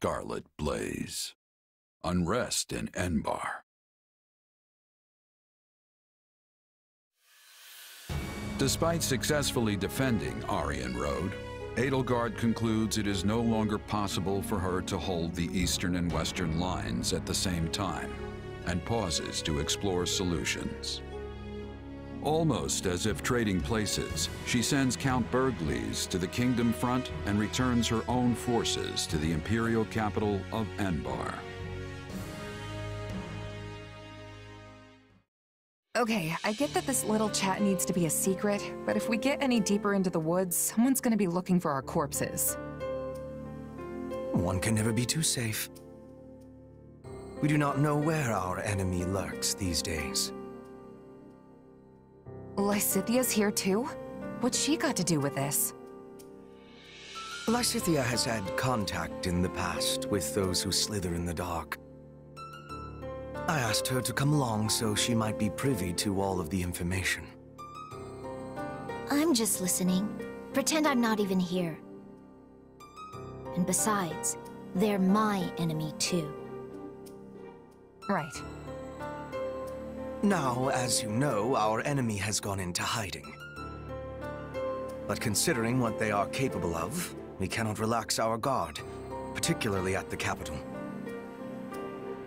Scarlet blaze. Unrest in Enbarr. Despite successfully defending Aryan Road, Edelgard concludes it is no longer possible for her to hold the eastern and western lines at the same time, and pauses to explore solutions. Almost as if trading places, she sends Count Bergliez to the Kingdom front and returns her own forces to the imperial capital of Enbarr. Okay, I get that this little chat needs to be a secret, but if we get any deeper into the woods, someone's gonna be looking for our corpses. One can never be too safe. We do not know where our enemy lurks these days. Lysithia's here too? What's she got to do with this? Lysithia has had contact in the past with those who slither in the dark. I asked her to come along so she might be privy to all of the information. I'm just listening. Pretend I'm not even here. And besides, they're my enemy too. Right. Now, as you know, our enemy has gone into hiding. But considering what they are capable of, we cannot relax our guard, particularly at the capital.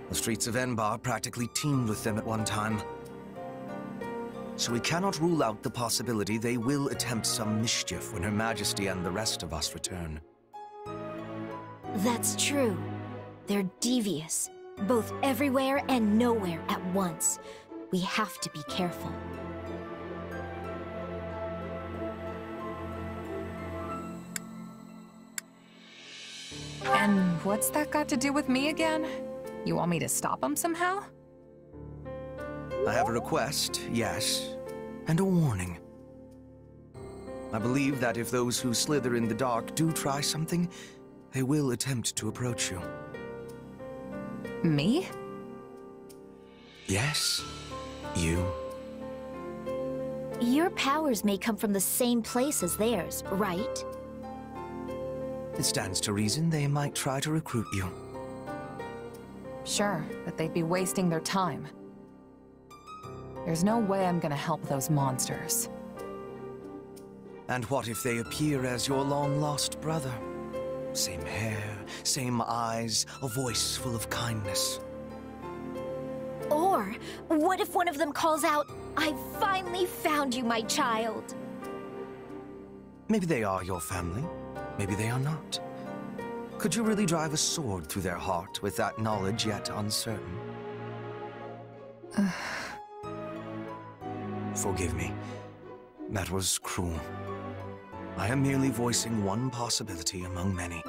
The streets of Enbarr practically teemed with them at one time. So we cannot rule out the possibility they will attempt some mischief when Her Majesty and the rest of us return. That's true. They're devious, both everywhere and nowhere at once. We have to be careful. And what's that got to do with me again? You want me to stop them somehow? I have a request, yes, and a warning. I believe that if those who slither in the dark do try something, they will attempt to approach you. Me? Yes, you. Your powers may come from the same place as theirs, right? It stands to reason they might try to recruit you. Sure, but they'd be wasting their time. There's no way I'm gonna help those monsters. And what if they appear as your long-lost brother? Same hair, same eyes, a voice full of kindness. Or, what if one of them calls out, "I finally found you, my child"? Maybe they are your family, maybe they are not. Could you really drive a sword through their heart with that knowledge yet uncertain? Forgive me. That was cruel. I am merely voicing one possibility among many.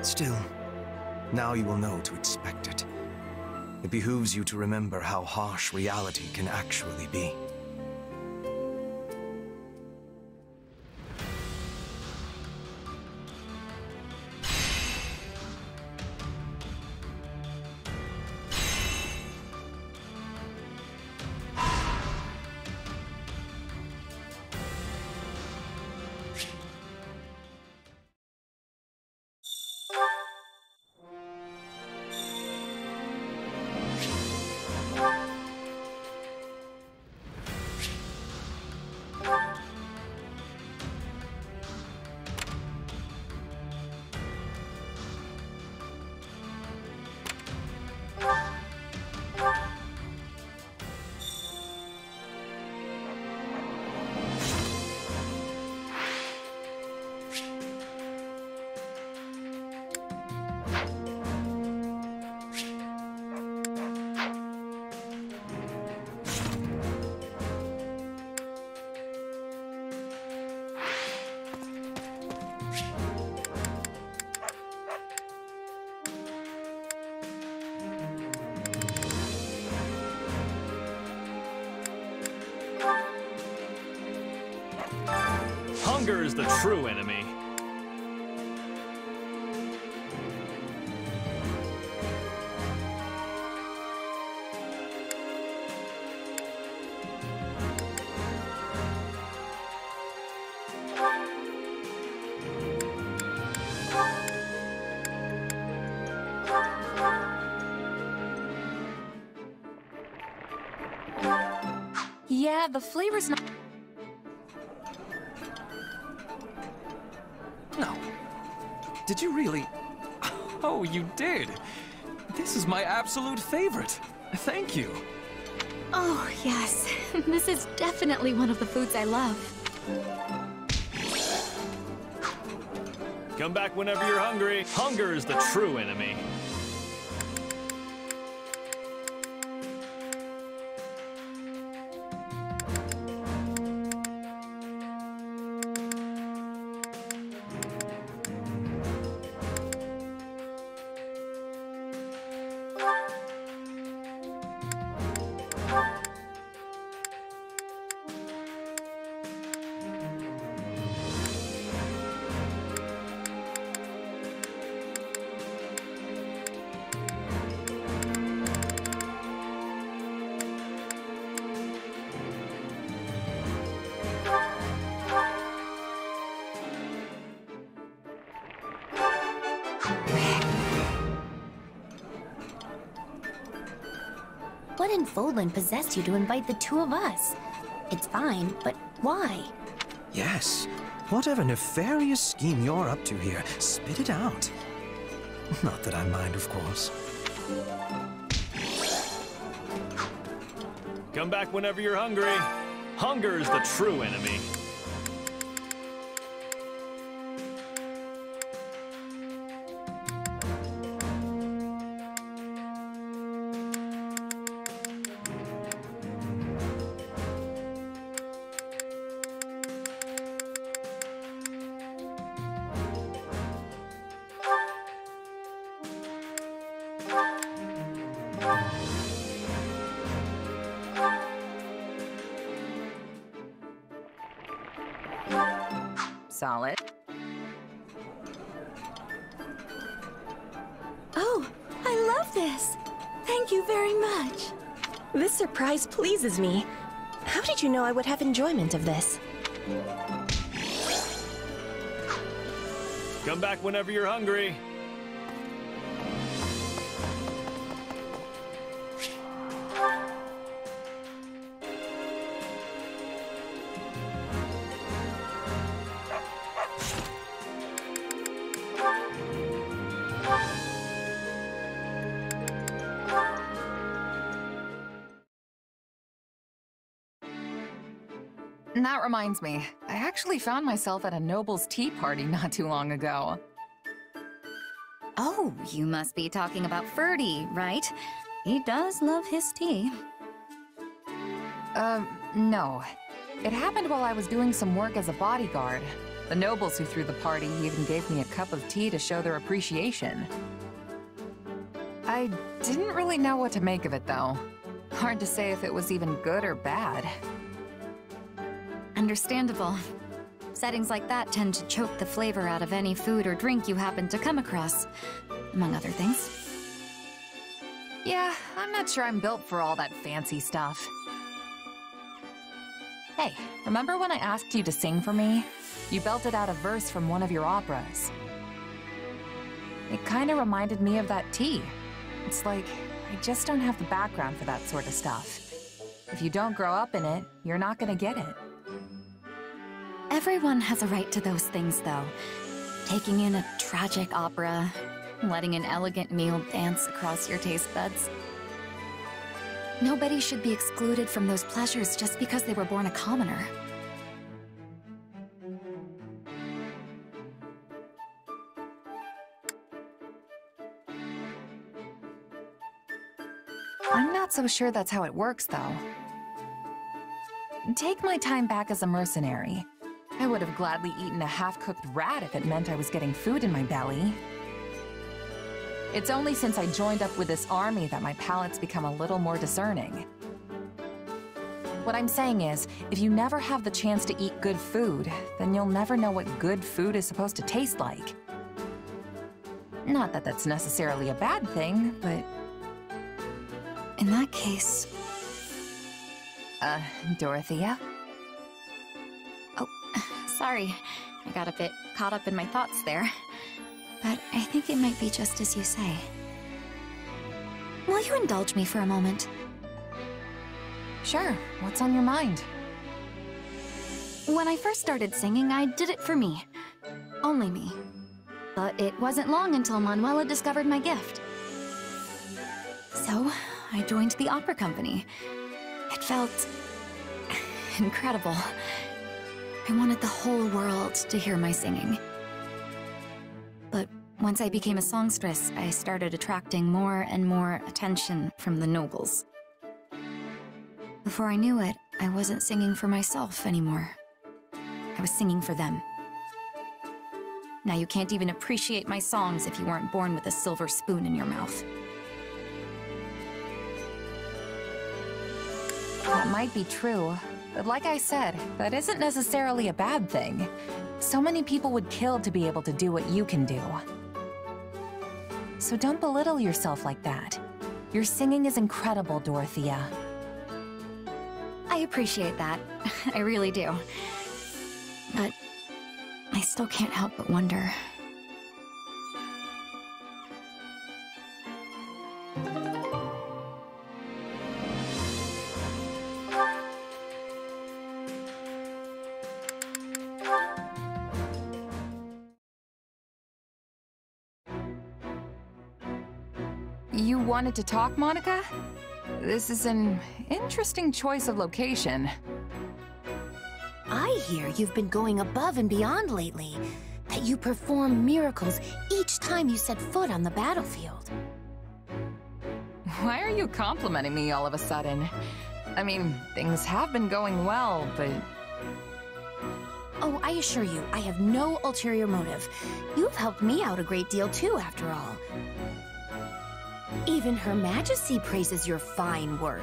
Still, now you will know to expect it. It behooves you to remember how harsh reality can actually be. Hunger is the true enemy. Yeah, the flavor's not... No. Did you really? Oh, you did. This is my absolute favorite. Thank you. Oh, yes. This is definitely one of the foods I love. Come back whenever you're hungry. Hunger is the true enemy. What in Fodlan possessed you to invite the two of us? It's fine, but why? Yes. Whatever nefarious scheme you're up to here, spit it out. Not that I mind, of course. Come back whenever you're hungry. Hunger is the true enemy. Solid. Oh, I love this! Thank you very much. This surprise pleases me. How did you know I would have enjoyment of this? Come back whenever you're hungry. That reminds me, I actually found myself at a noble's tea party not too long ago. Oh, you must be talking about Ferdy, right? He does love his tea. No. It happened while I was doing some work as a bodyguard. The nobles who threw the party even gave me a cup of tea to show their appreciation. I didn't really know what to make of it, though. Hard to say if it was even good or bad. Understandable. Settings like that tend to choke the flavor out of any food or drink you happen to come across, among other things. Yeah, I'm not sure I'm built for all that fancy stuff. Hey, remember when I asked you to sing for me? You belted out a verse from one of your operas. It kinda reminded me of that tea. It's like, I just don't have the background for that sort of stuff. If you don't grow up in it, you're not gonna get it. Everyone has a right to those things, though. Taking in a tragic opera, letting an elegant meal dance across your taste buds. Nobody should be excluded from those pleasures just because they were born a commoner. I'm not so sure that's how it works, though. Take my time back as a mercenary. I would have gladly eaten a half-cooked rat if it meant I was getting food in my belly. It's only since I joined up with this army that my palate's become a little more discerning. What I'm saying is, if you never have the chance to eat good food, then you'll never know what good food is supposed to taste like. Not that that's necessarily a bad thing, but... In that case... Dorothea? Oh, sorry. I got a bit caught up in my thoughts there. But I think it might be just as you say. Will you indulge me for a moment? Sure, what's on your mind? When I first started singing, I did it for me. Only me. But it wasn't long until Manuela discovered my gift. So, I joined the opera company. It felt incredible. I wanted the whole world to hear my singing. But once I became a songstress, I started attracting more and more attention from the nobles. Before I knew it, I wasn't singing for myself anymore. I was singing for them. Now you can't even appreciate my songs if you weren't born with a silver spoon in your mouth. That might be true, but like I said, that isn't necessarily a bad thing. So many people would kill to be able to do what you can do. So don't belittle yourself like that. Your singing is incredible, Dorothea. I appreciate that. I really do. But I still can't help but wonder. You wanted to talk, Monica? This is an interesting choice of location. I hear you've been going above and beyond lately. That you perform miracles each time you set foot on the battlefield. Why are you complimenting me all of a sudden? I mean, things have been going well, but... Oh, I assure you, I have no ulterior motive. You've helped me out a great deal too, after all. Even Her Majesty praises your fine work.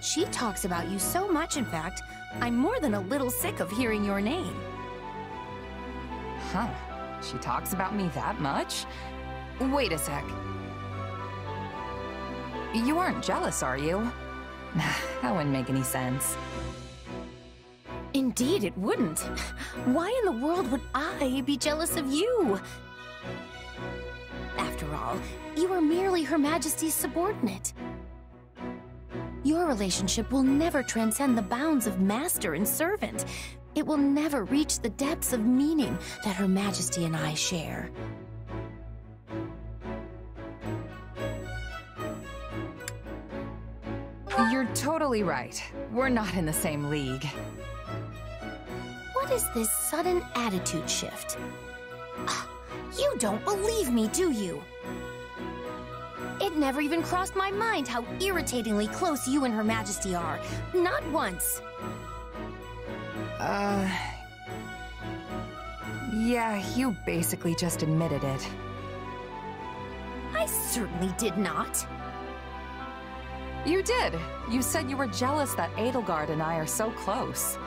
She talks about you so much, in fact, I'm more than a little sick of hearing your name. Huh. She talks about me that much? Wait a sec. You aren't jealous, are you? That wouldn't make any sense. Indeed, it wouldn't. Why in the world would I be jealous of you? After all, you are merely Her Majesty's subordinate. Your relationship will never transcend the bounds of master and servant. It will never reach the depths of meaning that Her Majesty and I share. You're totally right. We're not in the same league. What is this sudden attitude shift? You don't believe me, do you? It never even crossed my mind how irritatingly close you and Her Majesty are. Not once. Yeah, you basically just admitted it. I certainly did not. You did. You said you were jealous that Edelgard and I are so close.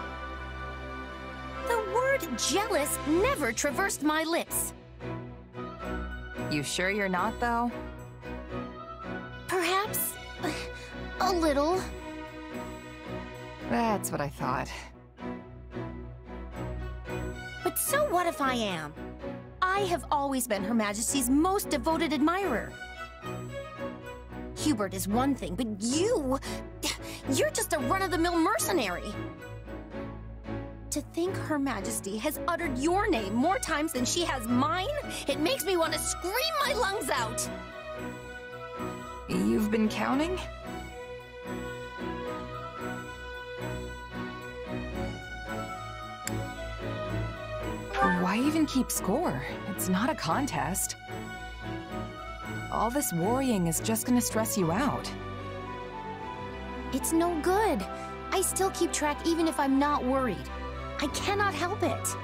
The word jealous never traversed my lips. You sure you're not, though? Perhaps a little. That's what I thought. But so what if I am? I have always been Her Majesty's most devoted admirer. Hubert is one thing, but you're just a run-of-the-mill mercenary. To think Her Majesty has uttered your name more times than she has mine, it makes me want to scream my lungs out. You've been counting? Why even keep score? It's not a contest. All this worrying is just gonna stress you out. It's no good. I still keep track even if I'm not worried. I cannot help it.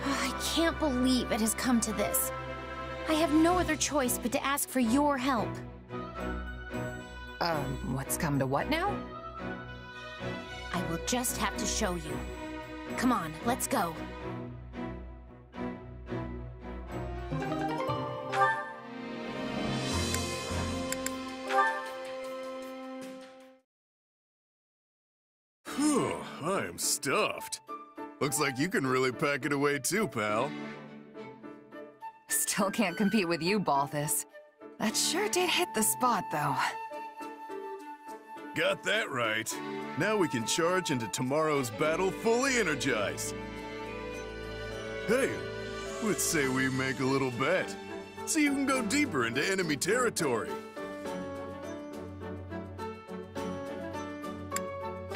I can't believe it has come to this. I have no other choice but to ask for your help. What's come to what now? I will just have to show you. Come on, let's go. Whew, I am stuffed. Looks like you can really pack it away too, pal. Still can't compete with you, Balthus. That sure did hit the spot, though. Got that right. Now we can charge into tomorrow's battle fully energized. Hey, let's say we make a little bet. So you can go deeper into enemy territory.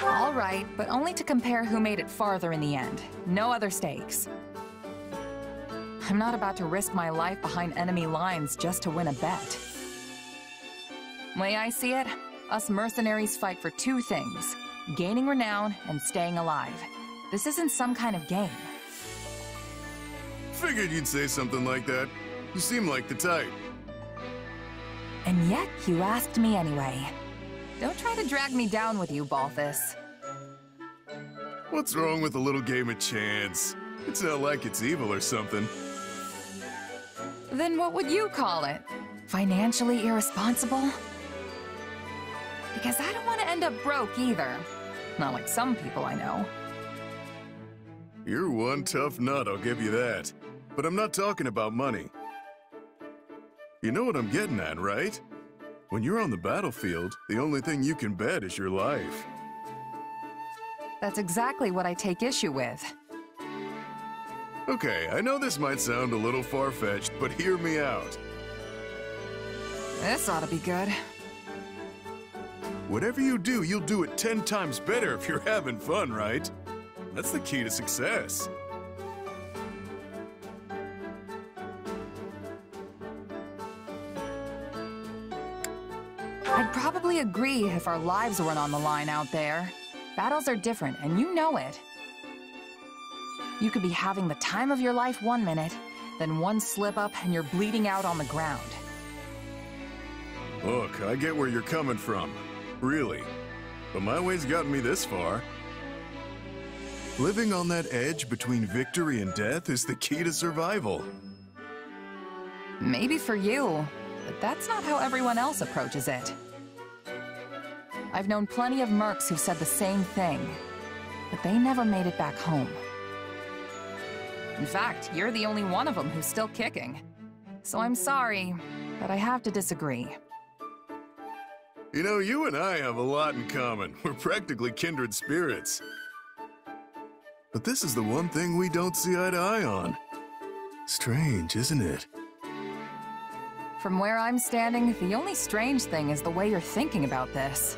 All right, but only to compare who made it farther in the end. No other stakes. I'm not about to risk my life behind enemy lines just to win a bet. Way I see it, us mercenaries fight for two things: gaining renown and staying alive. This isn't some kind of game. Figured you'd say something like that. You seem like the type. And yet, you asked me anyway. Don't try to drag me down with you, Balthus. What's wrong with a little game of chance? It's not like it's evil or something. Then what would you call it? Financially irresponsible? Because I don't want to end up broke either. Not like some people I know. You're one tough nut, I'll give you that. But I'm not talking about money. You know what I'm getting at, right? When you're on the battlefield, the only thing you can bet is your life. That's exactly what I take issue with. Okay, I know this might sound a little far-fetched, but hear me out. This ought to be good. Whatever you do, you'll do it 10 times better if you're having fun, right? That's the key to success. I'd probably agree if our lives weren't on the line out there. Battles are different, and you know it. You could be having the time of your life one minute, then one slip up and you're bleeding out on the ground. Look, I get where you're coming from. Really. But my way's gotten me this far. Living on that edge between victory and death is the key to survival. Maybe for you, but that's not how everyone else approaches it. I've known plenty of mercs who said the same thing, but they never made it back home. In fact, you're the only one of them who's still kicking. So I'm sorry, but I have to disagree. You know, you and I have a lot in common. We're practically kindred spirits. But this is the one thing we don't see eye to eye on. Strange, isn't it? From where I'm standing, the only strange thing is the way you're thinking about this.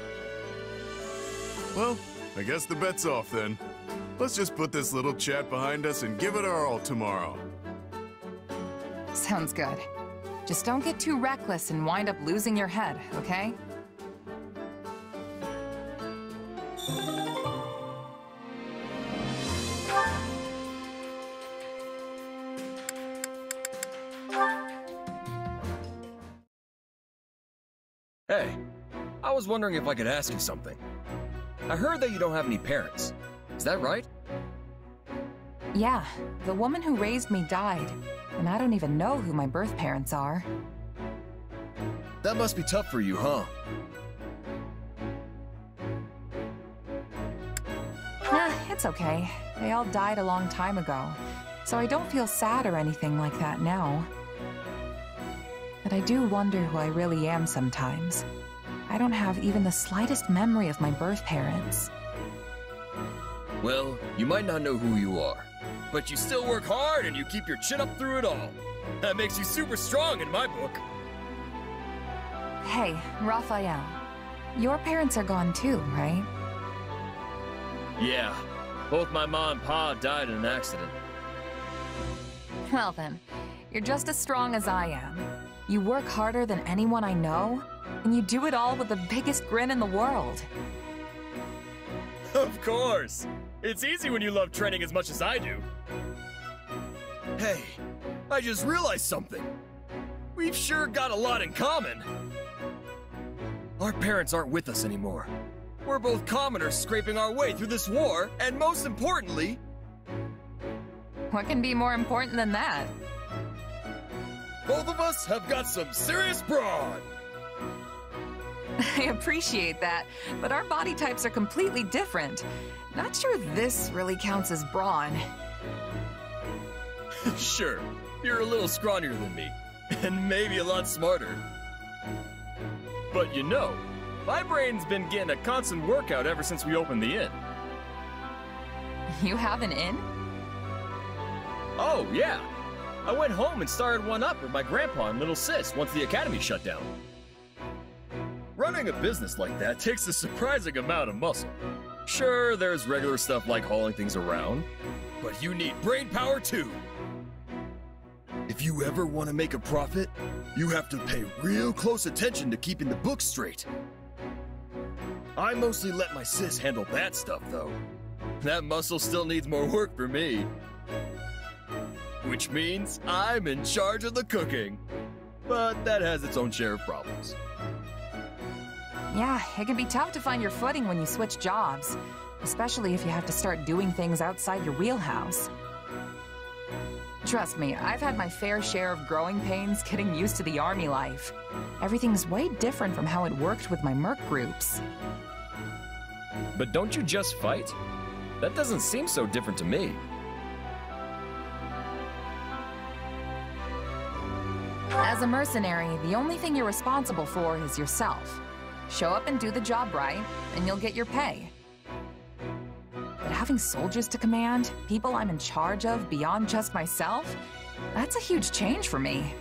Well, I guess the bet's off then. Let's just put this little chat behind us and give it our all tomorrow. Sounds good. Just don't get too reckless and wind up losing your head, okay? Hey, I was wondering if I could ask you something. I heard that you don't have any parents. Is that right? Yeah, the woman who raised me died, and I don't even know who my birth parents are. That must be tough for you, huh? Nah, it's okay. They all died a long time ago, so I don't feel sad or anything like that now. But I do wonder who I really am sometimes. I don't have even the slightest memory of my birth parents. Well, you might not know who you are, but you still work hard and you keep your chin up through it all. That makes you super strong in my book. Hey, Raphael. Your parents are gone too, right? Yeah, both my mom and pa died in an accident. Well then, you're just as strong as I am. You work harder than anyone I know, and you do it all with the biggest grin in the world. Of course! It's easy when you love training as much as I do. Hey, I just realized something. We've sure got a lot in common. Our parents aren't with us anymore. We're both commoners scraping our way through this war, and most importantly... What can be more important than that? Both of us have got some serious brawn! I appreciate that, but our body types are completely different. Not sure this really counts as brawn. Sure, you're a little scrawnier than me, and maybe a lot smarter. But you know, My brain's been getting a constant workout ever since we opened the inn. You have an inn? Oh, yeah. I went home and started one up with my grandpa and little sis once the academy shut down. Running a business like that takes a surprising amount of muscle. Sure, there's regular stuff like hauling things around, but you need brain power too. If you ever want to make a profit, you have to pay real close attention to keeping the books straight. I mostly let my sis handle that stuff, though. That muscle still needs more work for me. Which means I'm in charge of the cooking. But that has its own share of problems. Yeah, it can be tough to find your footing when you switch jobs, especially if you have to start doing things outside your wheelhouse. Trust me, I've had my fair share of growing pains getting used to the army life. Everything's way different from how it worked with my merc groups. But don't you just fight? That doesn't seem so different to me. As a mercenary, the only thing you're responsible for is yourself. Show up and do the job right, and you'll get your pay. But having soldiers to command, people I'm in charge of beyond just myself, that's a huge change for me.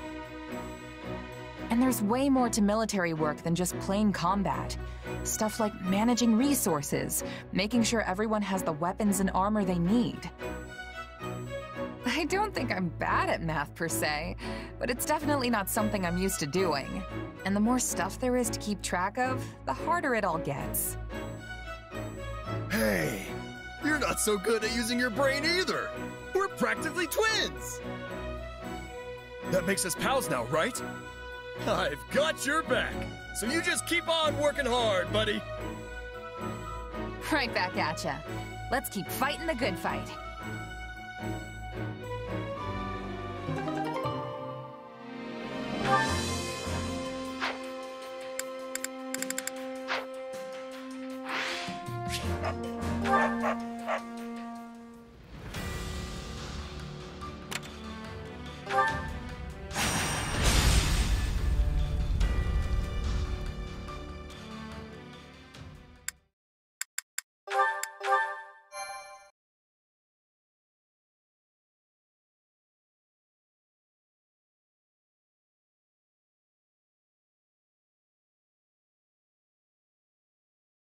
And there's way more to military work than just plain combat. Stuff like managing resources, making sure everyone has the weapons and armor they need. I don't think I'm bad at math per se, but it's definitely not something I'm used to doing. And the more stuff there is to keep track of, the harder it all gets. Hey, you're not so good at using your brain either. We're practically twins. That makes us pals now, right? I've got your back, so you just keep on working hard, buddy. Right back at ya. Let's keep fighting the good fight.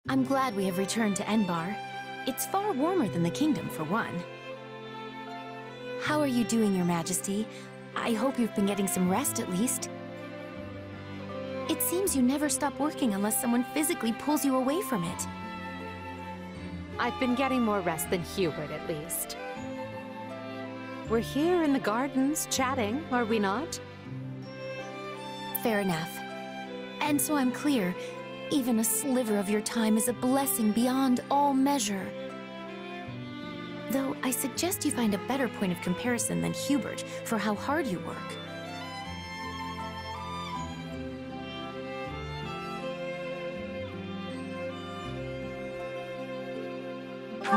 I'm glad we have returned to Enbarr. It's far warmer than the kingdom, for one. How are you doing, Your Majesty? I hope you've been getting some rest at least. It seems you never stop working unless someone physically pulls you away from it. I've been getting more rest than Hubert, at least. We're here in the gardens, chatting, are we not? Fair enough. And so I'm clear, even a sliver of your time is a blessing beyond all measure. Though I suggest you find a better point of comparison than Hubert for how hard you work.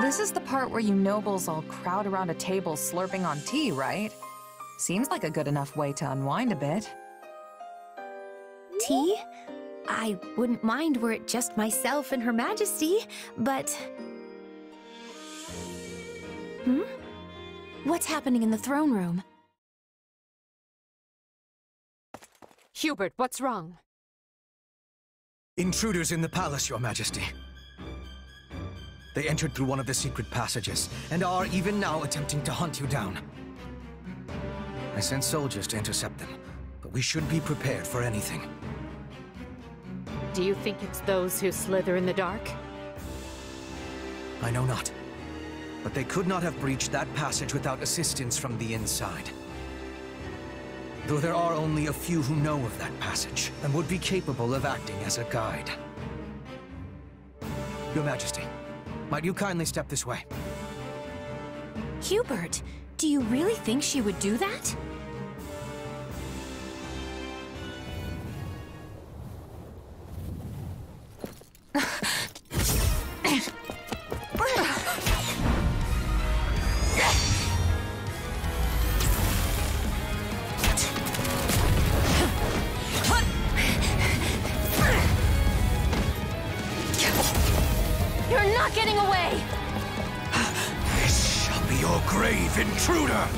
This is the part where you nobles all crowd around a table slurping on tea, right? Seems like a good enough way to unwind a bit. Tea? I wouldn't mind were it just myself and Her Majesty, but... What's happening in the throne room? Hubert, what's wrong? Intruders in the palace, Your Majesty. They entered through one of the secret passages, and are even now attempting to hunt you down. I sent soldiers to intercept them, but we should be prepared for anything. Do you think it's those who slither in the dark? I know not. But they could not have breached that passage without assistance from the inside. Though there are only a few who know of that passage, and would be capable of acting as a guide. Your Majesty, might you kindly step this way? Hubert, do you really think she would do that? grave intruder!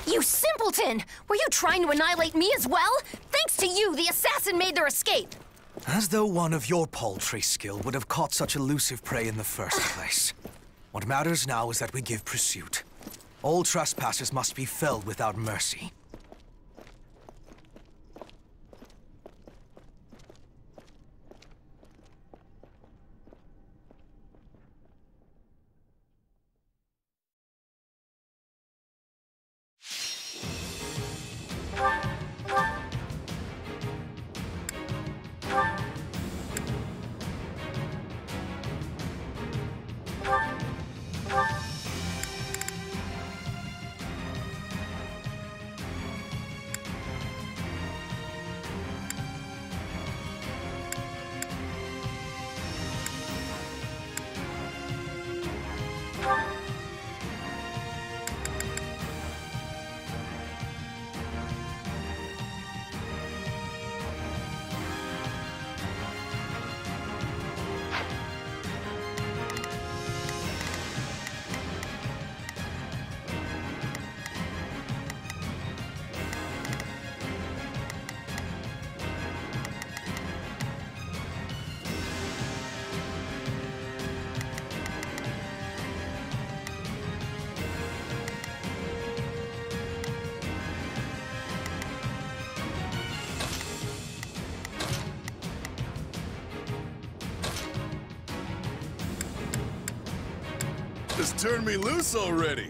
You simpleton! Were you trying to annihilate me as well? Thanks to you, the assassin made their escape! As though one of your paltry skill would have caught such elusive prey in the first place. What matters now is that we give pursuit. All trespassers must be felled without mercy. Just turn me loose already!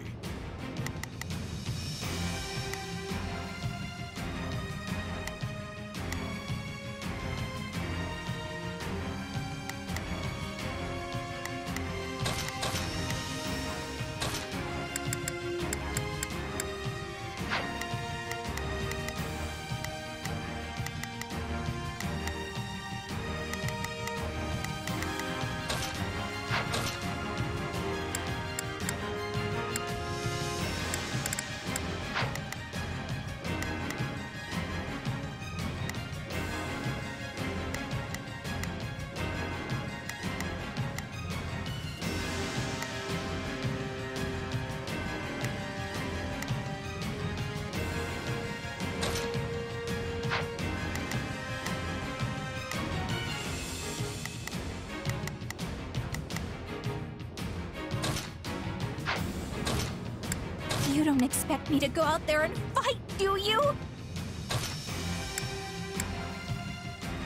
You don't expect me to go out there and fight, do you?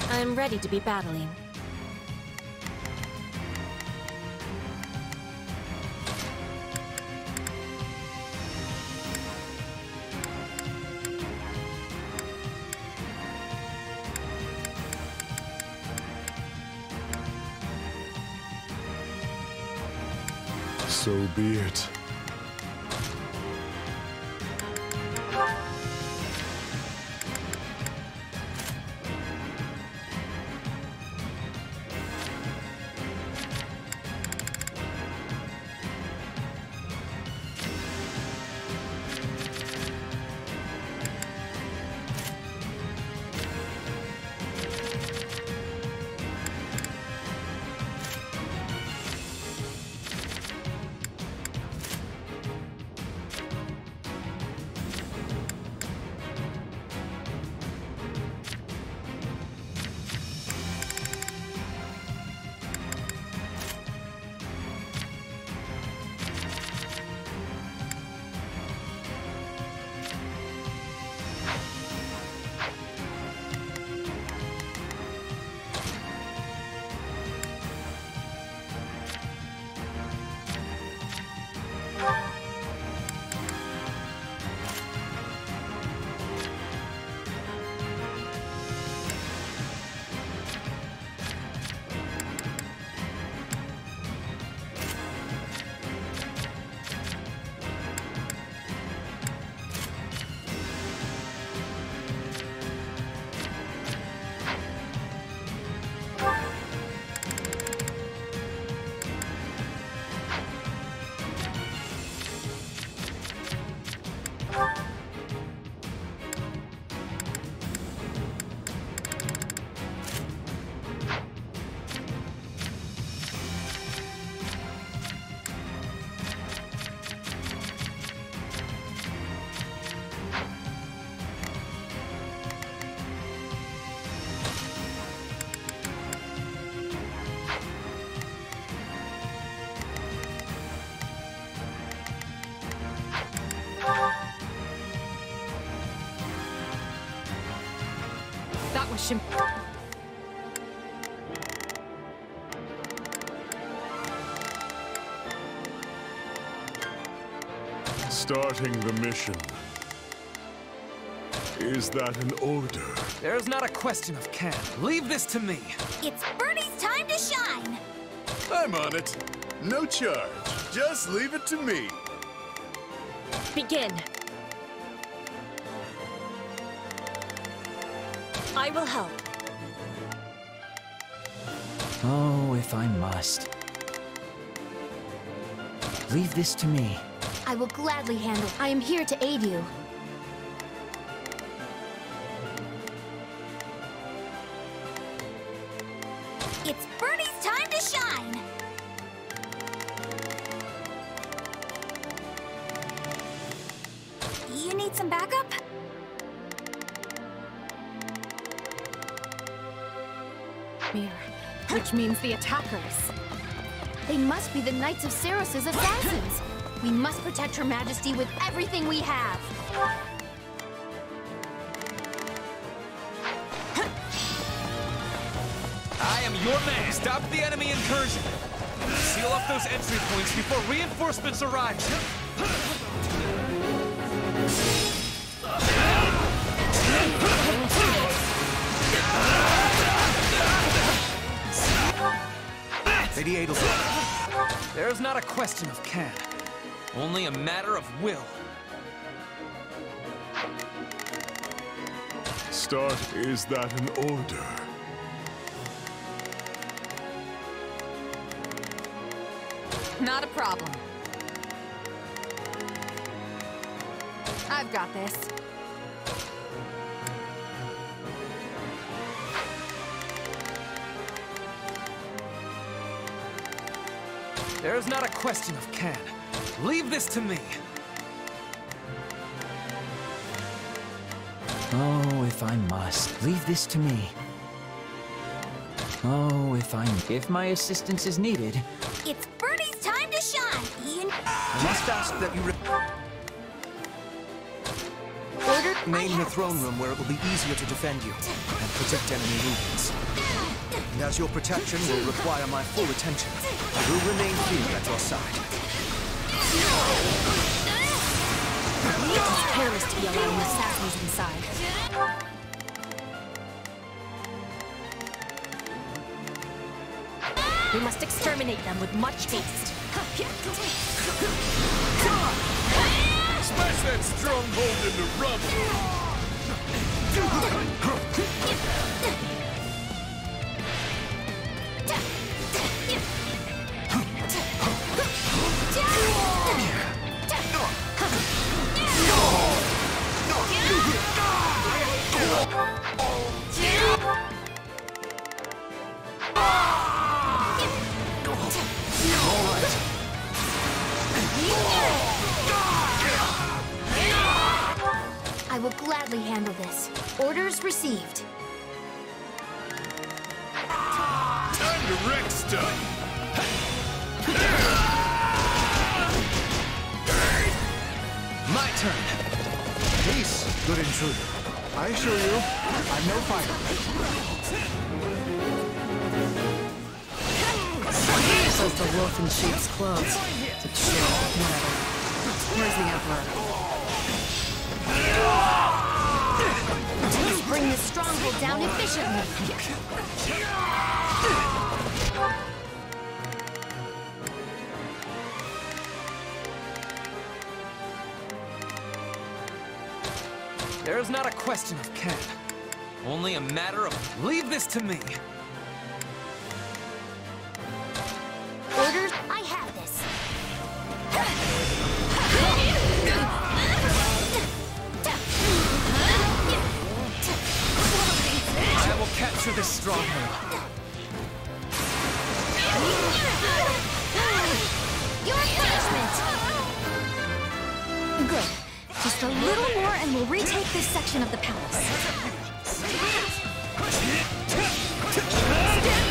I'm ready to be battling. So be it. That was Starting the mission. Is that an order? There's not a question of can. Leave this to me. It's Birdie's time to shine! I'm on it. No charge. Just leave it to me. Begin. I will help. Oh, if I must. Leave this to me. I will gladly handle. I am here to aid you. It's Birdie's time to shine! You need some backup? Mirror, which means the attackers. They must be the Knights of Saros' assassins! We must protect Her Majesty with everything we have! I am your man. Stop the enemy incursion. Seal off those entry points before reinforcements arrive. Lady Adelson. There's not a question of can. Only a matter of will. Start. Is that an order? Not a problem. I've got this. There's not a question of can. Leave this to me. Oh, if I must. Leave this to me. Oh, if my assistance is needed. It's Birdie's time to shine! I must ask that you Order? remain in the throne room where it will be easier to defend you and protect enemy movements. And as your protection will require my full attention, I will remain here at your side. It's careless to be allowing assassins inside. We must exterminate them with much haste. Smash that stronghold into rubble! I will gladly handle this. Orders received. Time to wreck stuff! My turn. Peace, good intruder. I assure you, I'm no fighter. Says the wolf in sheep's clothes. It's true. Whatever. Where's the Emperor? Let's bring this stronghold down efficiently. There's not a question of can. Only a matter of leave this to me. Orders? I have this. I will capture this stronghold. Your punishment! Good. Just a little more and we'll retake this section of the palace. Stand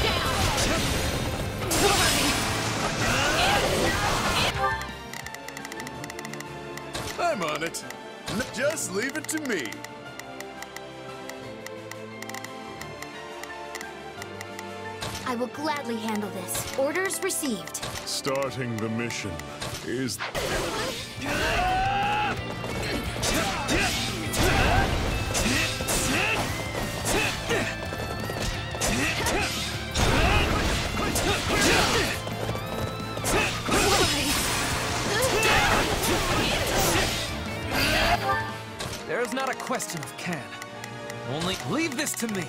down! I'm on it. Just leave it to me. I will gladly handle this. Orders received. Starting the mission is... There's not a question of can. Only leave this to me.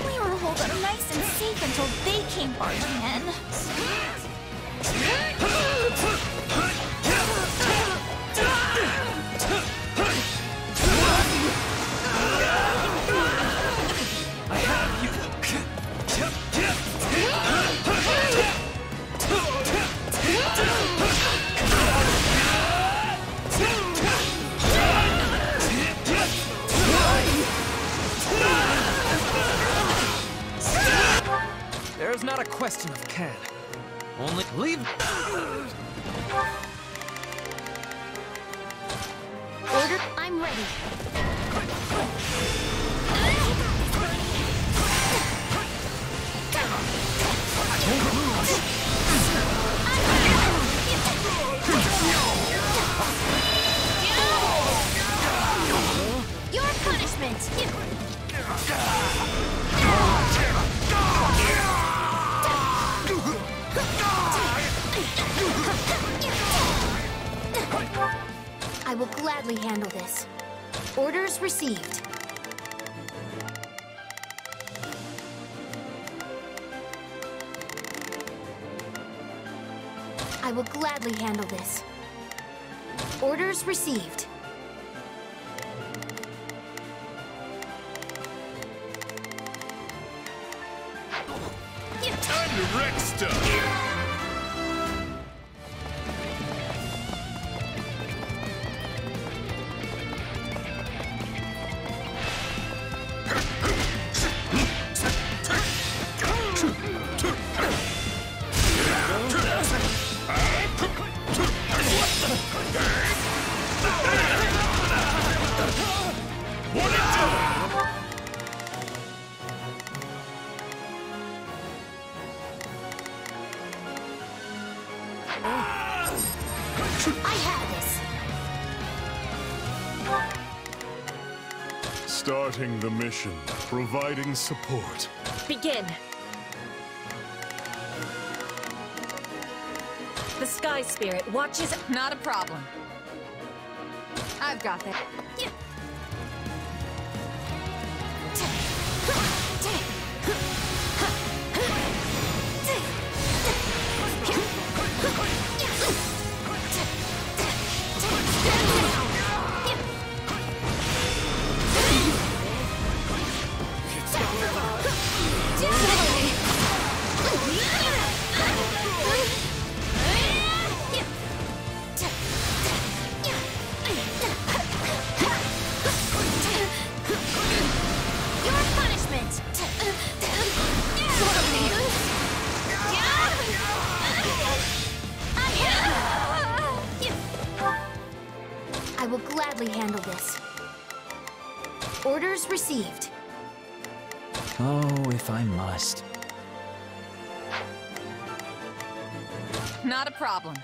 We were holed up nice and safe until they came barging in. I have you. There's not a question of can. Only leave. Order, I'm ready. Your punishment! I will gladly handle this. Orders received. I will gladly handle this. Orders received. Time to wreck stuff! I have this. Starting the mission, providing support. Begin. The Sky Spirit watches. Not a problem. I've got that. I will gladly handle this. Orders received. Oh, if I must. Not a problem.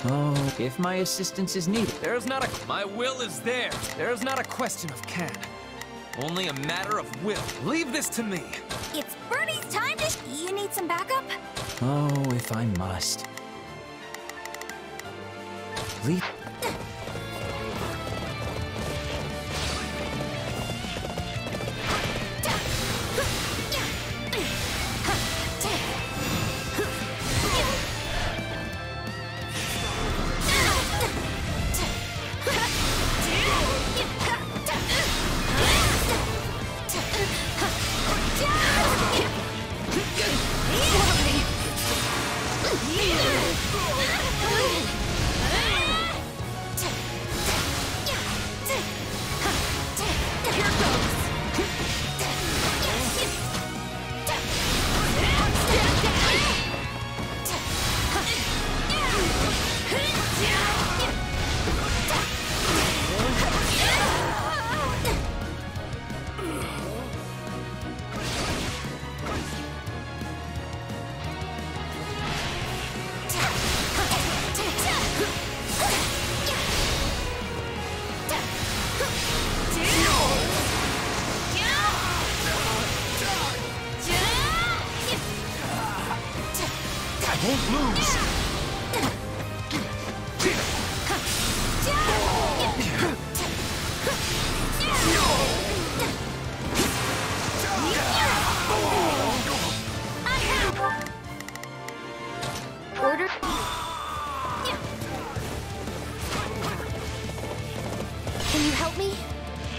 Oh, if my assistance is needed. There's not a... My will is there. There's not a question of can. Only a matter of will. Leave this to me. It's Bernie's time to... You need some backup? Oh, if I must. Leave.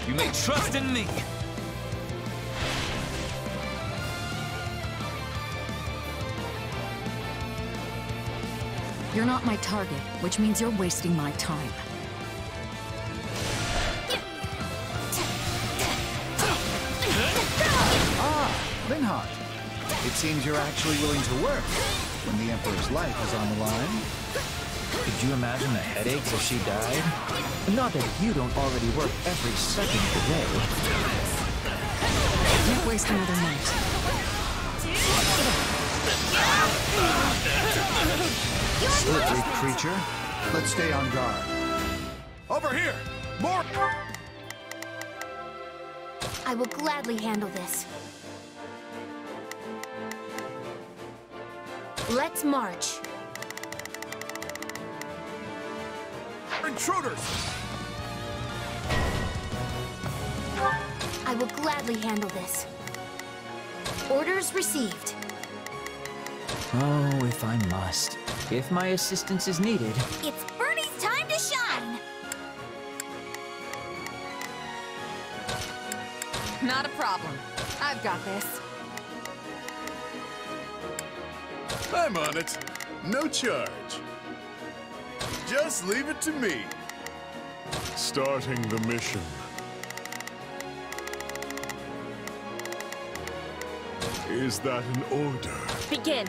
You may trust in me. You're not my target, which means you're wasting my time. Linhardt. It seems you're actually willing to work when the Emperor's life is on the line. Could you imagine the headaches if she died? Not that you don't already work every second of the day. Can't waste another night. Slippery creature. Let's stay on guard. Over here! More! I will gladly handle this. Let's march. Intruders! I will gladly handle this. Orders received. Oh, if I must. If my assistance is needed. It's Bernie's time to shine! Not a problem. I've got this. I'm on it. No charge. Just leave it to me. Starting the mission. Is that an order? Begin.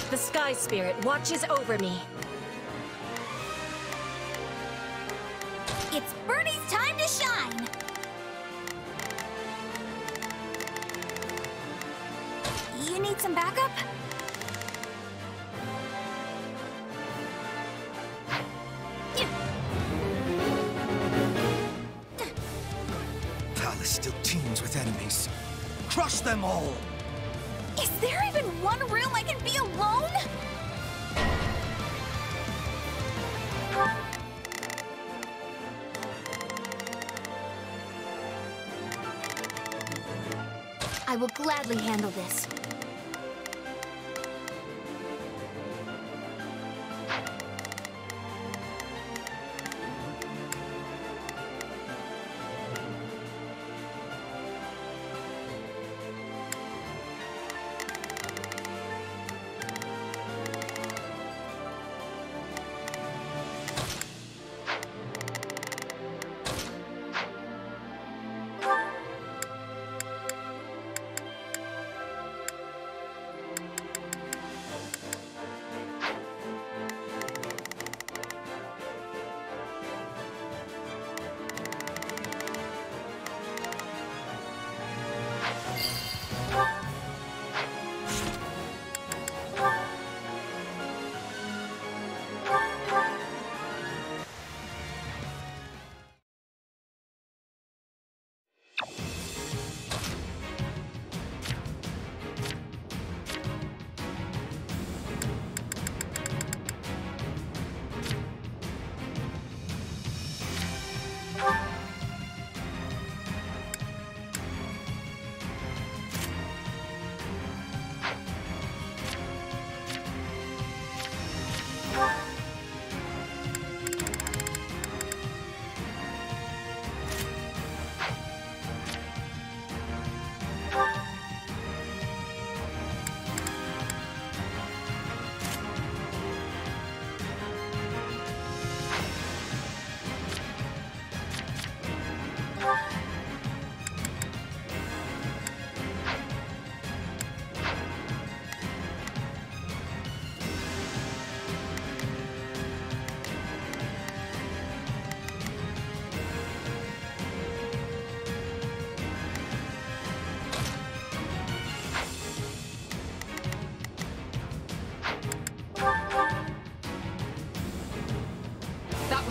The Sky Spirit watches over me. It's Bernie's time to shine! You need some backup? Palace still teems with enemies. Crush them all! Is there even one room I can be alone? I will gladly handle this.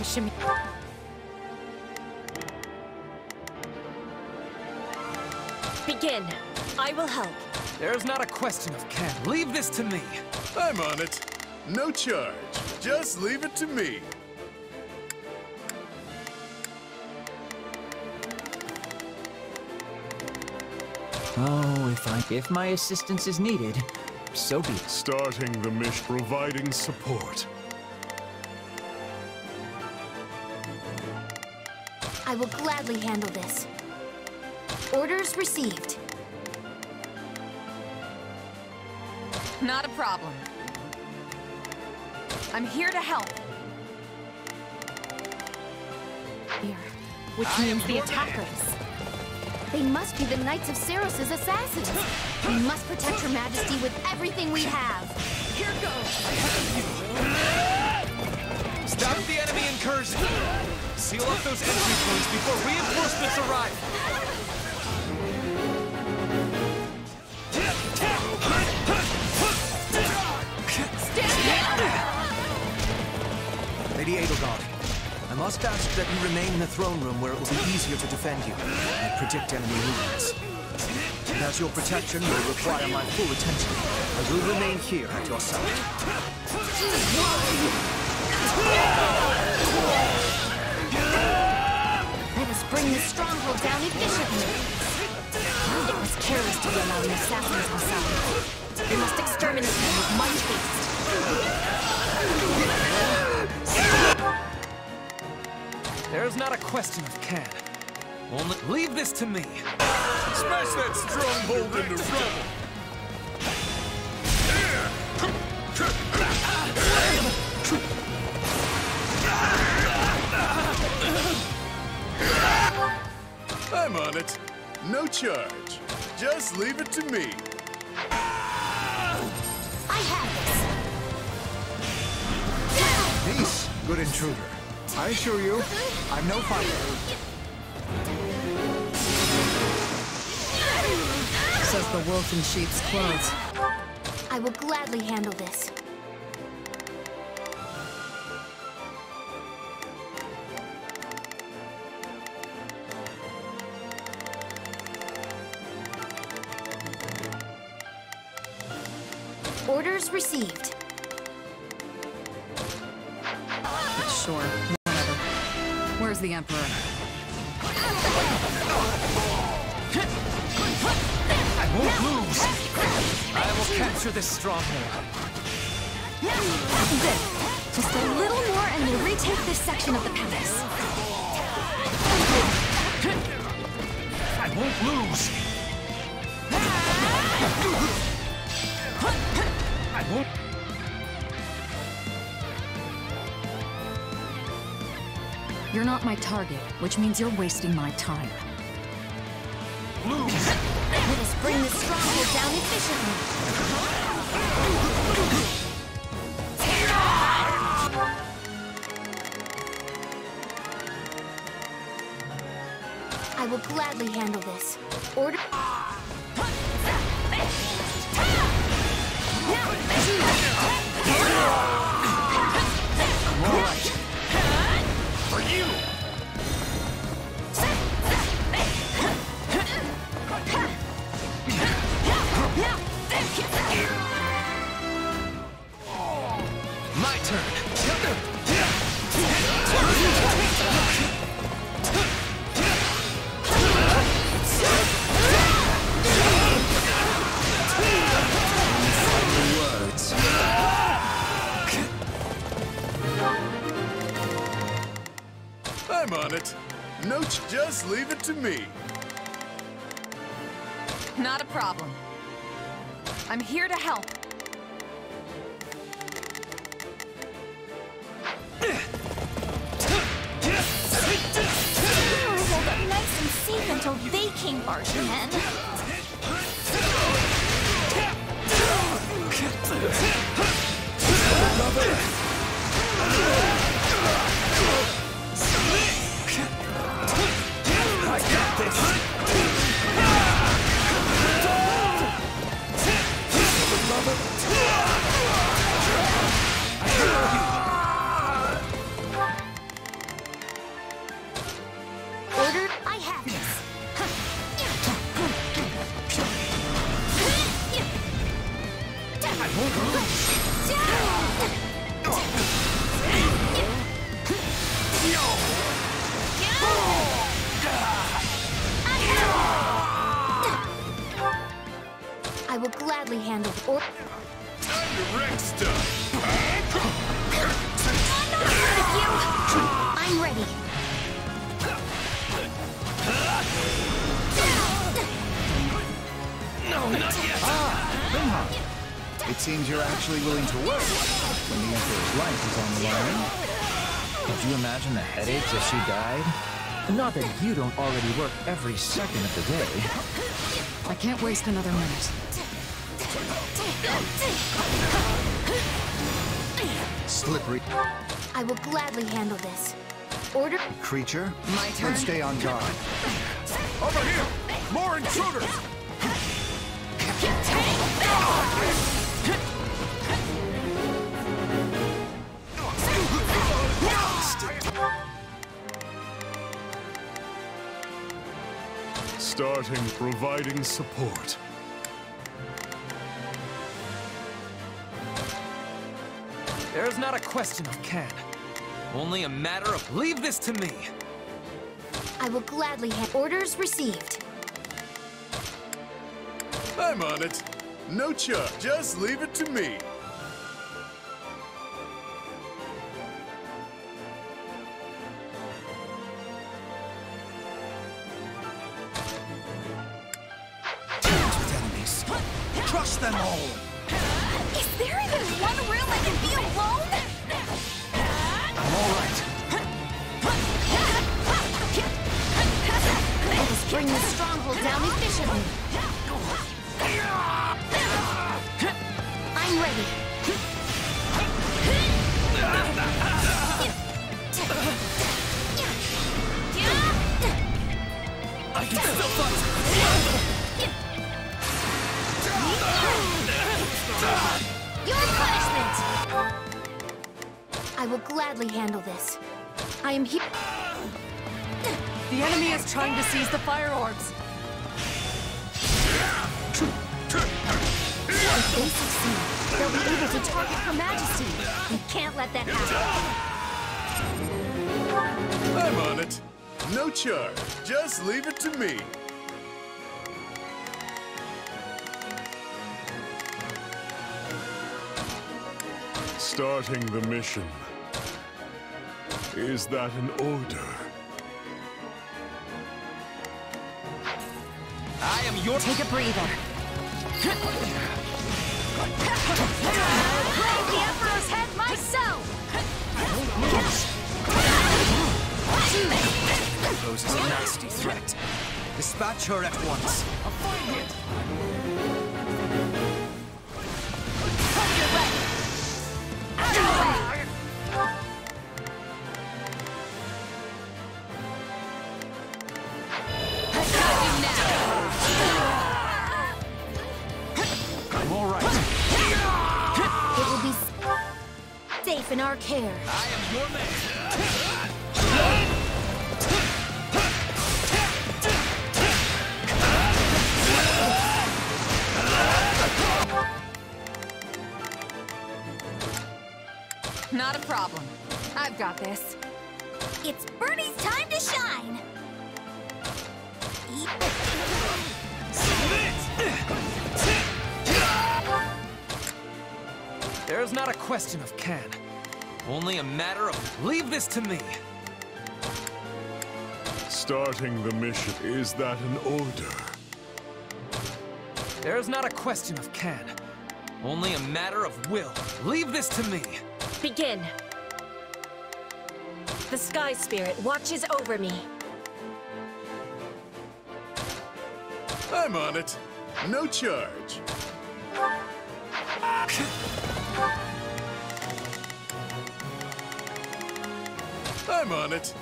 Shimmy. Begin. I will help. There's not a question of can. Leave this to me. I'm on it. No charge. Just leave it to me. Oh, if my assistance is needed, so be it. Starting the mission. Providing support. I will gladly handle this. Orders received. Not a problem. I'm here to help. Here, which means the attackers. They must be the Knights of Ceros's assassins. We must protect Her Majesty with everything we have. Here goes! Stop the enemy incursion! Seal up those entry points before reinforcements arrive! Stand down! Lady Edelgard, I must ask that you remain in the throne room where it will be easier to defend you and predict enemy movements. And as your protection will require my full attention, I will remain here at your side. Let us bring this stronghold down efficiently. It was careless to run out an assassins inside. We must exterminate them with much haste. There's not a question of can. Only leave this to me. Smash that stronghold into rubble! I'm on it. No charge. Just leave it to me. I have this. Peace, good intruder. I assure you, I'm no fighter. Says the wolf in sheep's clothes. I will gladly handle this. Orders received. Sure, whatever. Where's the Emperor? I won't lose! I will capture this stronghold. Good. Just a little more and we'll retake this section of the palace. I won't lose! I won't... You're not my target, which means you're wasting my time. Lose! Let us bring this stronghold down efficiently. I will gladly handle this. Order. Right. For you! My turn! Words. I'm on it. No, just leave it to me. Not a problem. I'm here to help. Hold up nice and safe until they came barging in. I got this! Order. I have this. I won't lose! seems you're actually willing to work when the Emperor's life is on the line. Could you imagine the headaches if she died? Not that you don't already work every second of the day. I can't waste another minute. Slippery. I will gladly handle this. Order. Creature, My turn. let's stay on guard. Over here! More intruders! Starting providing support. There's not a question of can. Only a matter of leave this to me. I will gladly have orders received. I'm on it. No charge. Just leave it to me. With enemies. Crush them all! Is there even one room I can be alone? I'm all right. Let us bring the stronghold down efficiently. I'm ready. I can still fight! Your punishment! I will gladly handle this. I am here. The enemy is trying to seize the fire orbs. If they succeed, they'll be able to target Her Majesty. We can't let that happen. I'm on it. No charge. Just leave it to me. Starting the mission. Is that an order? I am your— Take a breather. Break the Emperor's head myself! Poses a nasty threat. Dispatch her at once. I'm all right. It will be safe in our care. I am your man. Not a problem. I've got this. It's Bernie's time to shine! There's not a question of can. Only a matter of leave this to me. Starting the mission. Is that an order? There's not a question of can. Only a matter of will. Leave this to me. Begin. The Sky Spirit watches over me. I'm on it. No charge. I'm on it.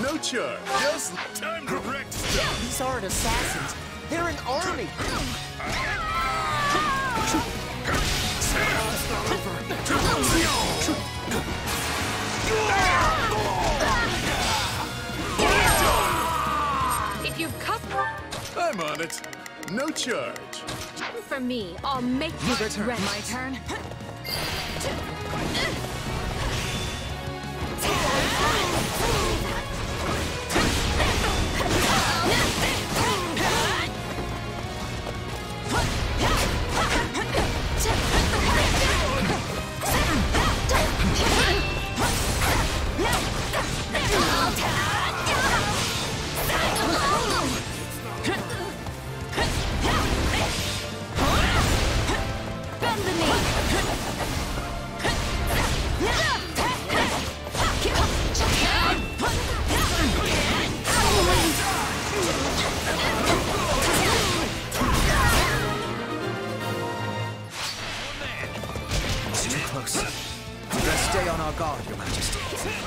No charge. Just time to wreck stuff. These aren't assassins. They're an army. If you've cut I'm on it. No charge. from me, I'll make you regret. My turn. Bend the knee! stay on our guard, Your Majesty. Stand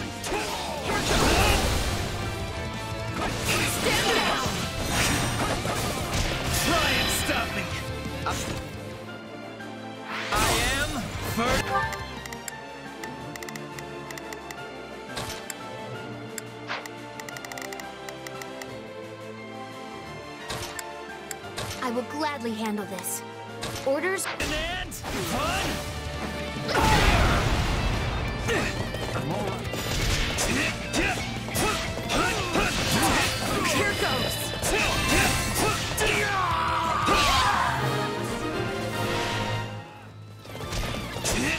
down! Try and stop me! I am first. I will gladly handle this. Orders? And fun! I'm all right. Here goes!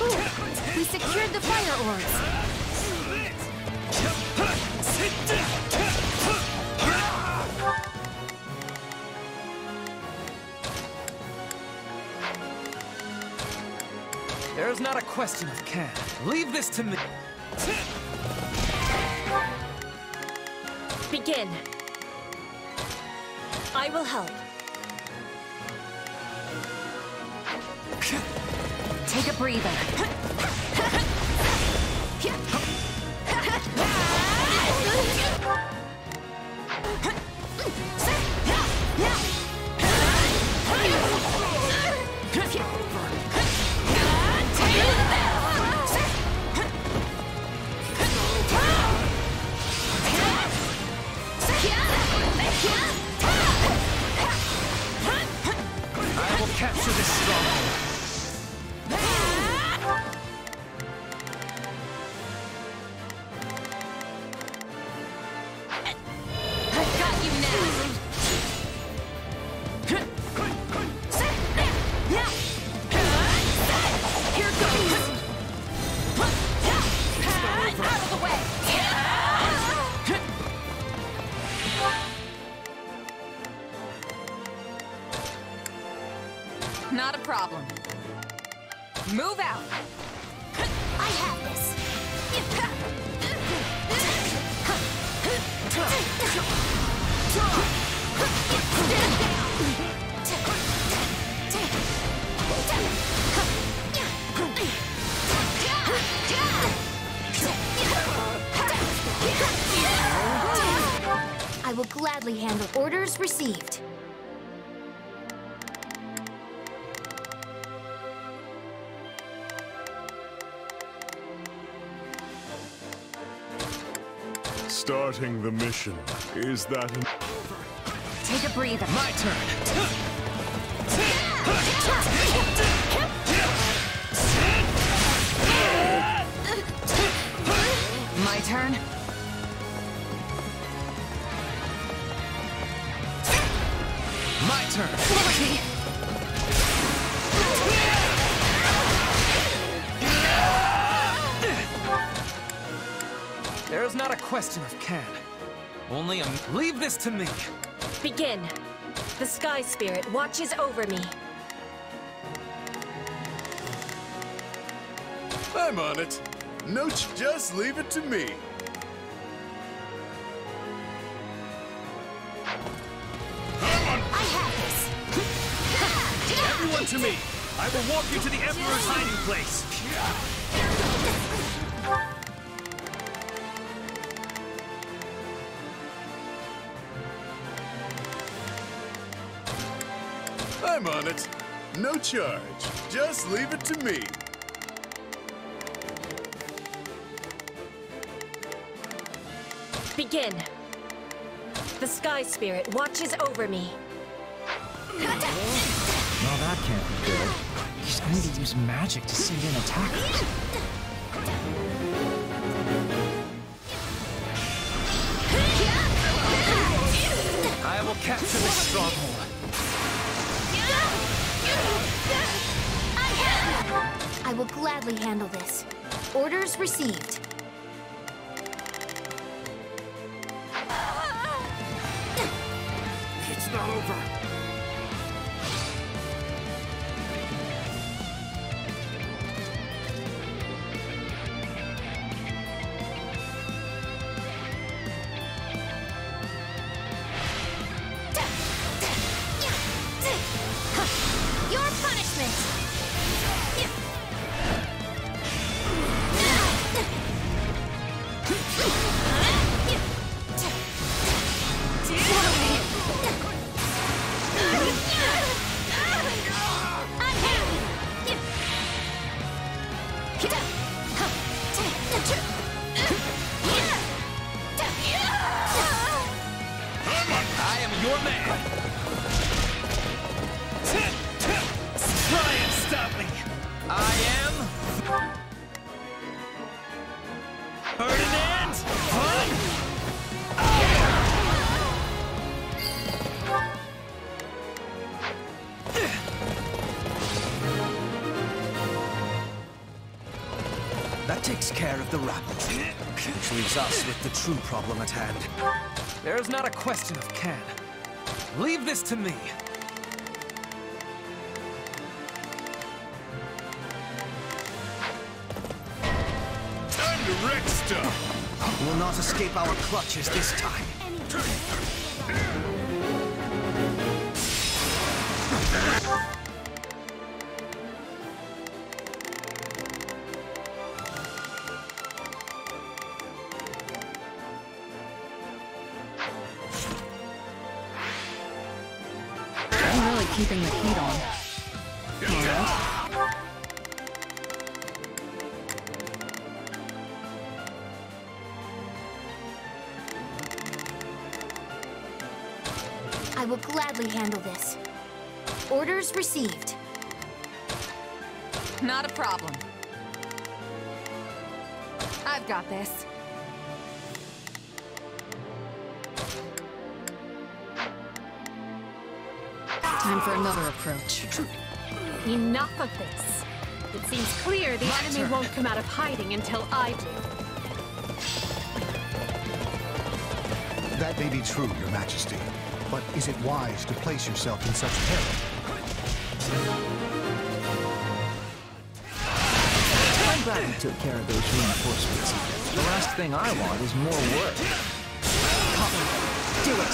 Ooh, we secured the fire orbs. There's not a question of can. Leave this to me. Begin. I will help. Take a breather. I will capture this stronghold. I've got you now! Here goes! Out of the way! Not a problem. Move out! I have this. I will gladly handle orders received. Starting the mission. Is that an... Take a breather. My turn. My turn. My turn. There's not a question of can. Only a... Leave this to me. Begin. The Sky Spirit watches over me. I'm on it. No, just leave it to me. I have this. Everyone to me! I will walk you to the Emperor's hiding place! I'm on it. No charge. Just leave it to me. Begin. The Sky Spirit watches over me. Well, that can't be good. He's going to use magic to send in attackers. I will capture this stronghold. I will gladly handle this. Orders received. It's not over. Your punishment! man! Try and stop me! I am... Ferdinand! Fun! That takes care of the rabble, which leaves us with the true problem at hand. There's not a question of can. Leave this to me. Time to wreck stuff! Will not escape our clutches this time. I'm really keeping the heat on. I will gladly handle this. Orders received. Not a problem. I've got this. Time for another approach. Enough of this. It seems clear the enemy won't come out of hiding until I do. That may be true, Your Majesty. But is it wise to place yourself in such peril? I'm glad you took care of those reinforcements. The last thing I want is more work. Come on, do it!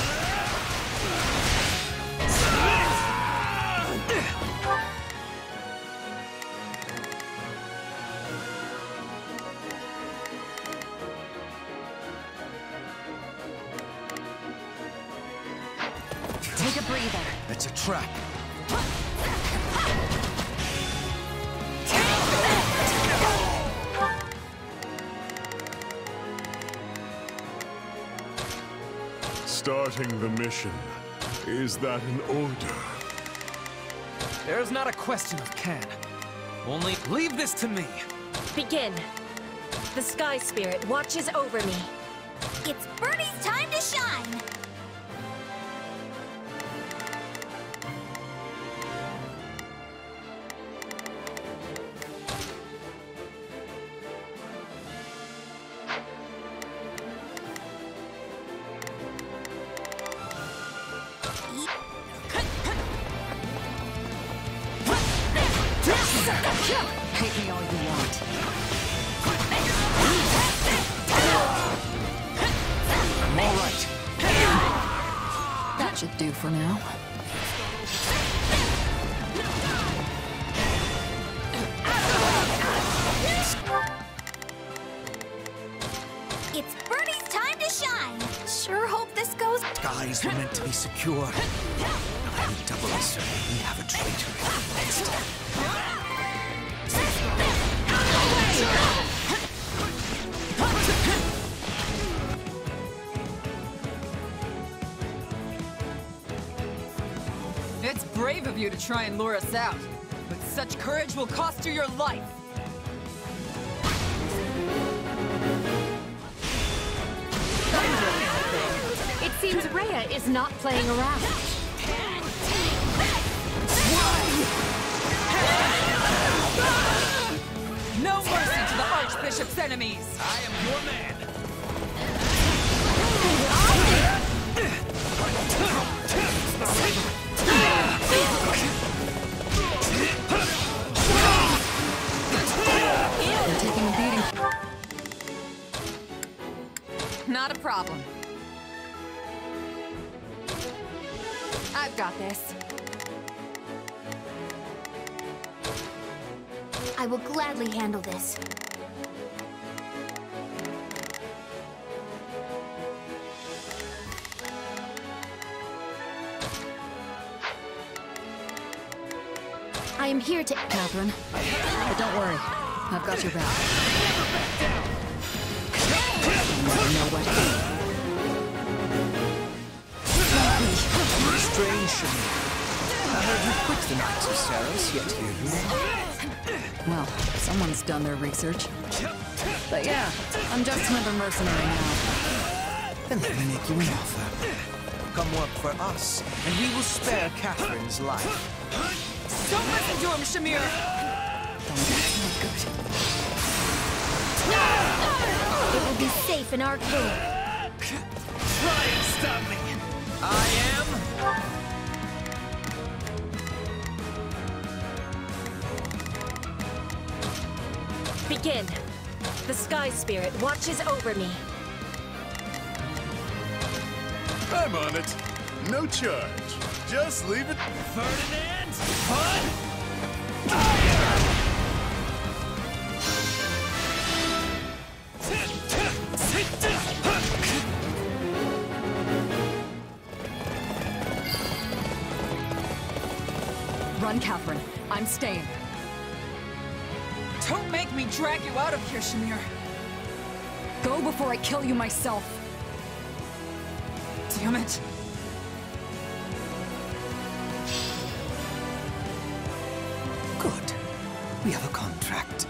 Take a breather. It's a trap. Starting the mission. Is that an order? There's not a question of can. Only leave this to me. Begin. The Sky Spirit watches over me. It's Birdie's time to shine! Hate me all you want. I'm all right. That should do for now. It's Birdie's time to shine! Sure hope this goes... Skies were meant to be secure. I'm doubly certain we have a traitor in our midst. It's brave of you to try and lure us out, but such courage will cost you your life. It seems Rhea is not playing around. No mercy to the Archbishop's enemies! I am your man. You're taking a beating. Not a problem. I've got this. I will gladly handle this. I am here to... Catherine, but don't worry. I've got your back. You know what? strange, Shamir. I heard you quit the Knights of Saros, yet here you are. Well, someone's done their research. But yeah, I'm just another mercenary now. Then let me make you an offer. Come work for us, and we will spare Catherine's life. Don't listen to him, Shamir! It will be safe in our care. Try and stop me! I am... Begin. The Sky Spirit watches over me. I'm on it. No charge. Just leave it. Ferdinand! Fun! Run, Catherine. I'm staying. Don't make me drag you out of here, Shamir. Go before I kill you myself. Damn it. Good. We have a contract.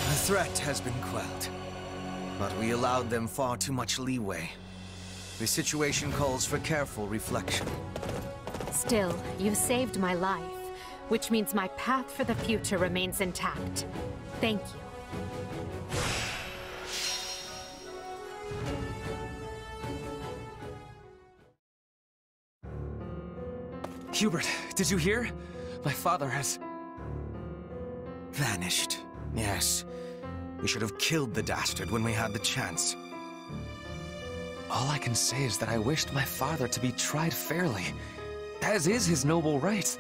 The threat has been quelled, but we allowed them far too much leeway. The situation calls for careful reflection. Still, you saved my life, which means my path for the future remains intact. Thank you. Hubert, did you hear? My father has... Vanished. Yes. We should have killed the dastard when we had the chance. All I can say is that I wished my father to be tried fairly, as is his noble right.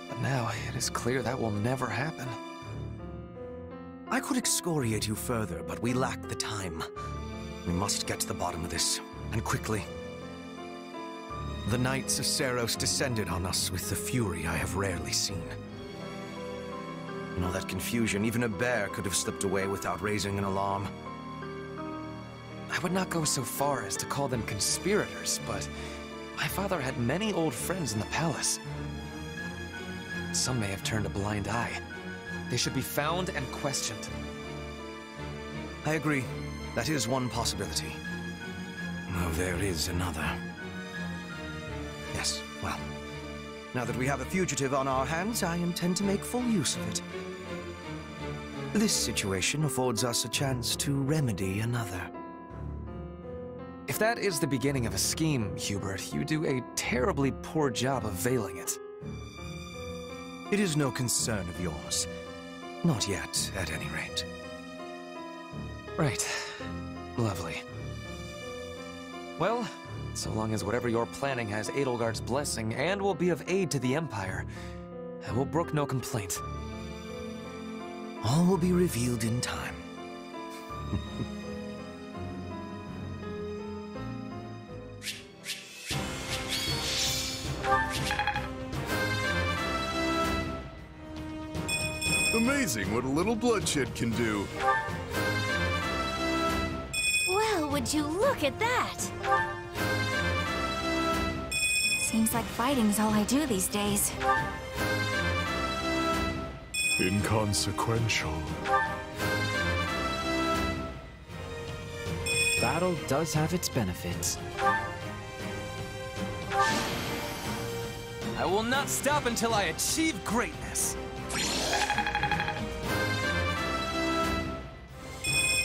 But now, it is clear that will never happen. I could excoriate you further, but we lack the time. We must get to the bottom of this, and quickly. The Knights of Saros descended on us with the fury I have rarely seen. In all that confusion, even a bear could have slipped away without raising an alarm. I would not go so far as to call them conspirators, but my father had many old friends in the palace. Some may have turned a blind eye. They should be found and questioned. I agree. That is one possibility. Though there is another. Yes, well, now that we have a fugitive on our hands, I intend to make full use of it. This situation affords us a chance to remedy another. If that is the beginning of a scheme, Hubert, you do a terribly poor job of veiling it. It is no concern of yours. Not yet, at any rate. Right. Lovely. Well, so long as whatever you're planning has Edelgard's blessing and will be of aid to the Empire, I will brook no complaint. All will be revealed in time. Amazing what a little bloodshed can do. Well, would you look at that? Seems like fighting's all I do these days. Inconsequential. Battle does have its benefits. I will not stop until I achieve greatness.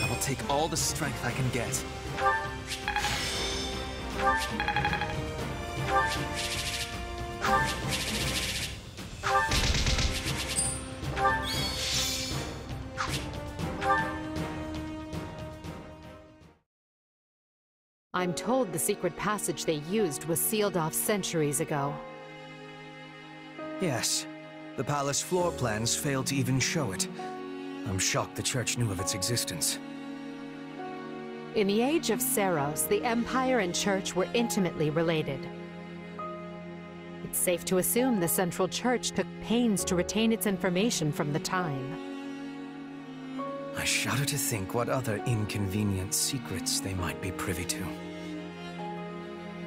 I will take all the strength I can get. I'm told the secret passage they used was sealed off centuries ago. Yes. The palace floor plans failed to even show it. I'm shocked the church knew of its existence. In the age of Saros, the Empire and Church were intimately related. It's safe to assume the Central Church took pains to retain its information from the time. I shudder to think what other inconvenient secrets they might be privy to.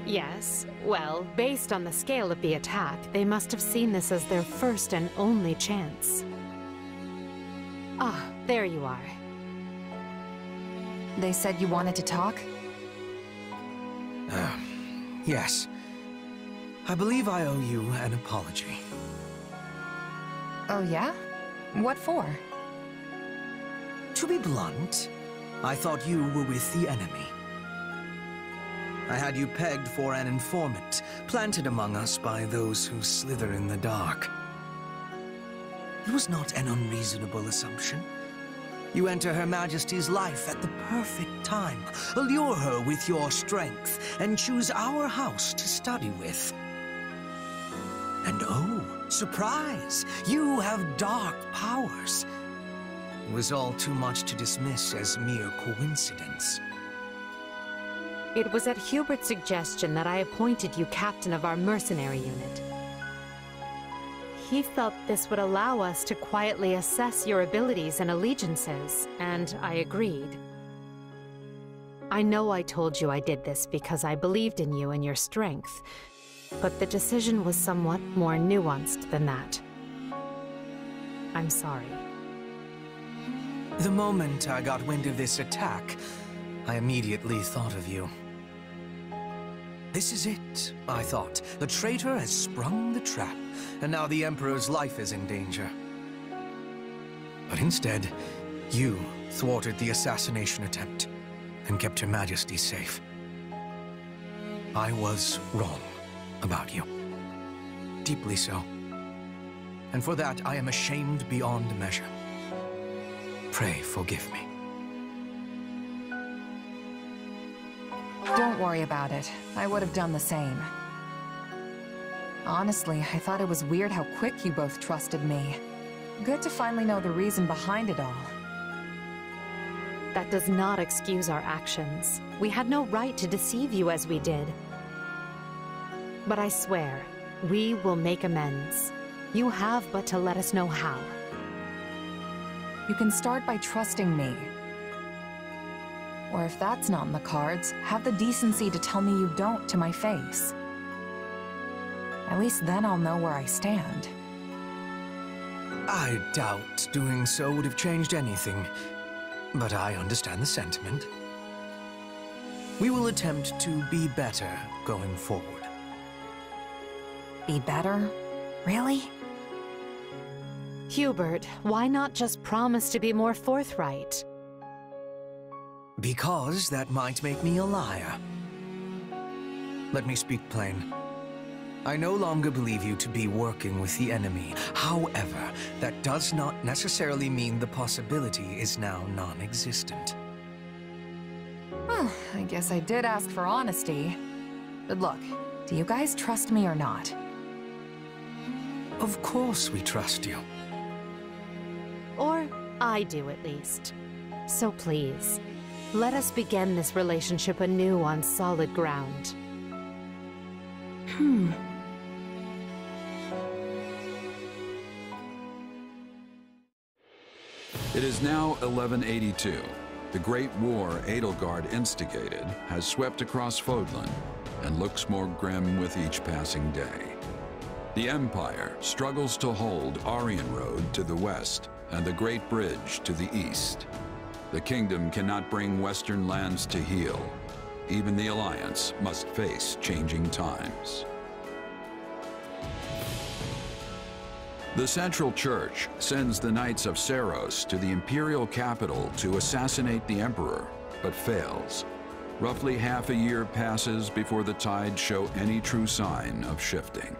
Yes, well, based on the scale of the attack, they must have seen this as their first and only chance. Ah, there you are. They said you wanted to talk? Yes. I believe I owe you an apology. Oh yeah? What for? To be blunt, I thought you were with the enemy. I had you pegged for an informant, planted among us by those who slither in the dark. It was not an unreasonable assumption. You enter Her Majesty's life at the perfect time, allure her with your strength, and choose our house to study with. And oh, surprise! You have dark powers. It was all too much to dismiss as mere coincidence. It was at Hubert's suggestion that I appointed you captain of our mercenary unit. He felt this would allow us to quietly assess your abilities and allegiances, and I agreed. I know I told you I did this because I believed in you and your strength, but the decision was somewhat more nuanced than that. I'm sorry. The moment I got wind of this attack, I immediately thought of you. This is it, I thought. The traitor has sprung the trap, and now the Emperor's life is in danger. But instead, you thwarted the assassination attempt and kept Her Majesty safe. I was wrong about you. Deeply so. And for that, I am ashamed beyond measure. Pray forgive me. Don't worry about it. I would have done the same. Honestly, I thought it was weird how quick you both trusted me. Good to finally know the reason behind it all. That does not excuse our actions. We had no right to deceive you as we did. But I swear, we will make amends. You have but to let us know how. You can start by trusting me. Or if that's not in the cards, have the decency to tell me you don't to my face. At least then I'll know where I stand. I doubt doing so would have changed anything, but I understand the sentiment. We will attempt to be better going forward. Be better? Really? Hubert, why not just promise to be more forthright? Because that might make me a liar. Let me speak plain. I no longer believe you to be working with the enemy. However, that does not necessarily mean the possibility is now non-existent. Well, I guess I did ask for honesty. But look, do you guys trust me or not? Of course we trust you. Or I do, at least. So please, let us begin this relationship anew on solid ground. It is now 1182. The Great War Edelgard instigated has swept across Fodlan and looks more grim with each passing day. The Empire struggles to hold Aryan Road to the west and the Great Bridge to the east. The kingdom cannot bring Western lands to heal. Even the Alliance must face changing times. The Central Church sends the Knights of Seiros to the Imperial capital to assassinate the Emperor, but fails. Roughly half a year passes before the tides show any true sign of shifting.